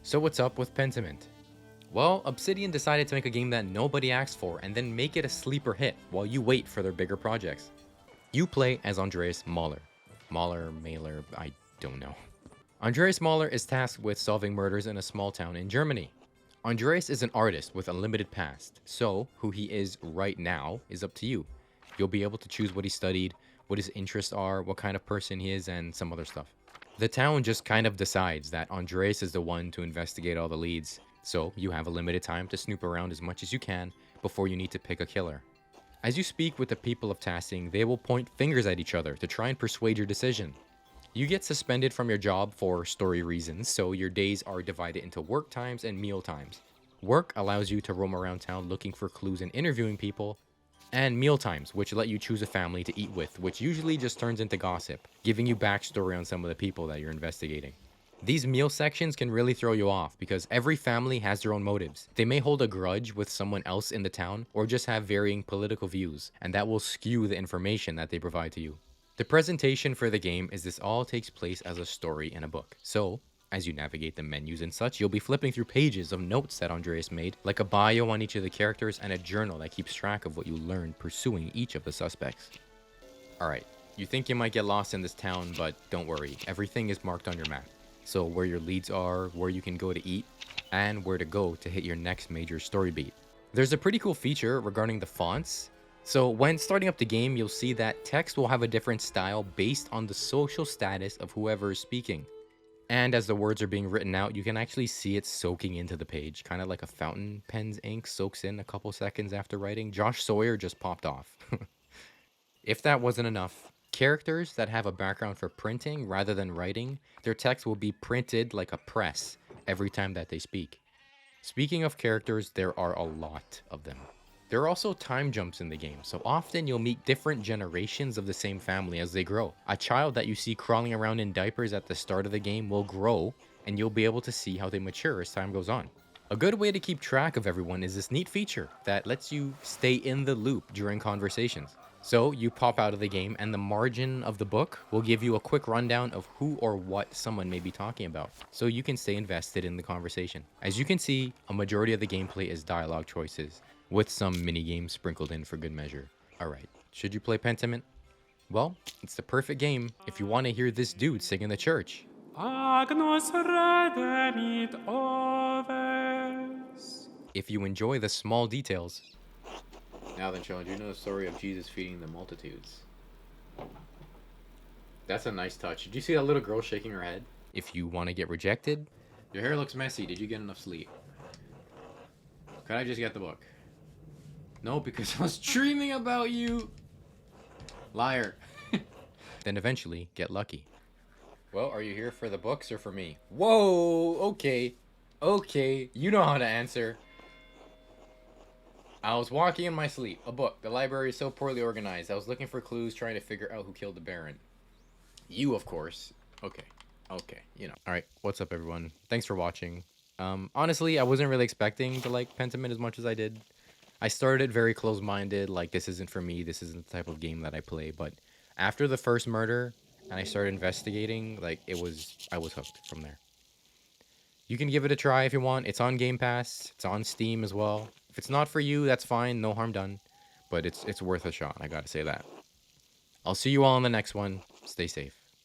So what's up with Pentiment? Well, Obsidian decided to make a game that nobody asked for and then make it a sleeper hit while you wait for their bigger projects. You play as Andreas Mahler. Mahler, I don't know. Andreas Mahler is tasked with solving murders in a small town in Germany. Andreas is an artist with a limited past, so who he is right now is up to you. You'll be able to choose what he studied, what his interests are, what kind of person he is, and some other stuff. The town just kind of decides that Andreas is the one to investigate all the leads, so you have a limited time to snoop around as much as you can before you need to pick a killer. As you speak with the people of tasking, they will point fingers at each other to try and persuade your decision. You get suspended from your job for story reasons, so your days are divided into work times and meal times. Work allows you to roam around town looking for clues and interviewing people, and meal times, which let you choose a family to eat with, which usually just turns into gossip, giving you backstory on some of the people that you're investigating. These meal sections can really throw you off because every family has their own motives. They may hold a grudge with someone else in the town or just have varying political views, and that will skew the information that they provide to you. The presentation for the game is this all takes place as a story in a book. So, as you navigate the menus and such, you'll be flipping through pages of notes that Andreas made, like a bio on each of the characters and a journal that keeps track of what you learned pursuing each of the suspects. Alright, you think you might get lost in this town, but don't worry, everything is marked on your map. So where your leads are, where you can go to eat, and where to go to hit your next major story beat. There's a pretty cool feature regarding the fonts. So when starting up the game, you'll see that text will have a different style based on the social status of whoever is speaking. And as the words are being written out, you can actually see it soaking into the page, kind of like a fountain pen's ink soaks in a couple seconds after writing. Josh Sawyer just popped off. If that wasn't enough, characters that have a background for printing rather than writing, their text will be printed like a press every time that they speak. Speaking of characters, there are a lot of them. There are also time jumps in the game, so often you'll meet different generations of the same family as they grow. A child that you see crawling around in diapers at the start of the game will grow, and you'll be able to see how they mature as time goes on. A good way to keep track of everyone is this neat feature that lets you stay in the loop during conversations. So you pop out of the game and the margin of the book will give you a quick rundown of who or what someone may be talking about, so you can stay invested in the conversation. As you can see, a majority of the gameplay is dialogue choices, with some mini-games sprinkled in for good measure. Alright, should you play Pentiment? Well, it's the perfect game if you want to hear this dude sing in the church. Agnus redemit oves. If you enjoy the small details. Now then, children, do you know the story of Jesus feeding the multitudes? That's a nice touch. Did you see that little girl shaking her head? If you want to get rejected, your hair looks messy. Did you get enough sleep? Could I just get the book? No, because I was dreaming about you. Liar. Then eventually get lucky. Well, are you here for the books or for me? Whoa, okay. Okay, you know how to answer. I was walking in my sleep. A book. The library is so poorly organized. I was looking for clues, trying to figure out who killed the Baron. You, of course. Okay. Okay, you know. Alright, what's up, everyone? Thanks for watching. Honestly, I wasn't really expecting to like Pentiment as much as I did. I started very close-minded, like this isn't for me, this isn't the type of game that I play, but after the first murder, and I started investigating, like, I was hooked from there. You can give it a try if you want. It's on Game Pass. It's on Steam as well. If it's not for you, that's fine. No harm done. But it's worth a shot. I gotta say that. I'll see you all in the next one. Stay safe.